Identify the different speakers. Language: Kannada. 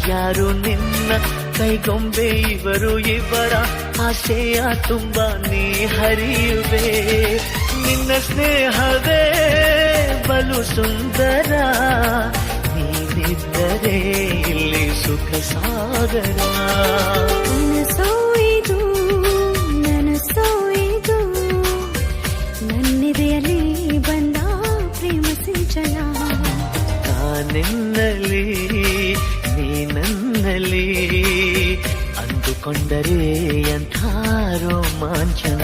Speaker 1: ಯಾರು ನಿನ್ನ ಕೈಗೊಂಬೆ ಇವರು ಇವರ ಆಸೆಯ ತುಂಬ ನೀ ಹರಿಯುವೆ ನಿನ್ನ ಸ್ನೇಹವೇ ಬಲು ಸುಂದರ ನೀನಿದ್ದರೆ ಇಲ್ಲಿ ಸುಖ ಸಾಗರ
Speaker 2: ನನಸೋಯಿದು ನನ್ನೆದೆಯಲ್ಲಿ ಬಂದ ಪ್ರೇಮ ಸಿಂಚನ
Speaker 1: ನಾನೆನ್ನಲಿ ನೀನನ್ನಲಿ ಅಂದುಕೊಂಡರೆ ಅಂಥ ರೋಮಾಂಚನ